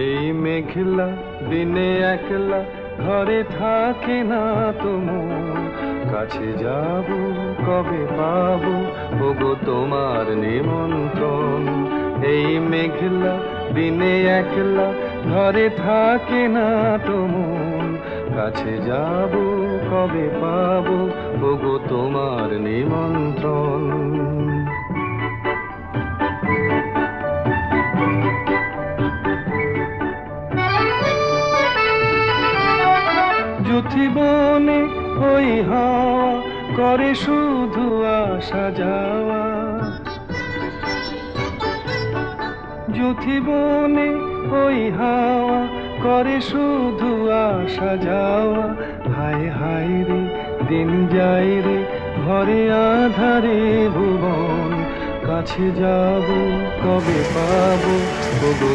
এই মেঘলা দিনে একলা ঘরে থাকে না তোমার, কাছে যাব কবে পাবো ওগো তোমার নিমন্ত্রণ। এই মেঘলা দিনে একলা ঘরে থাকে না তোমার, কাছে যাব কবে পাবো ওগো তোমার নিমন্ত্রণ। যুথিবনে ওই হাওয়া করে শুধু আসা যাওয়া, যুথিবনে ওই হাওয়া করে শুধু আসা যাওয়া। হায় হায় রে দিন যায় রে ঘরে আধারে ভুবন, কাছে যাব কবে পাবো ওগো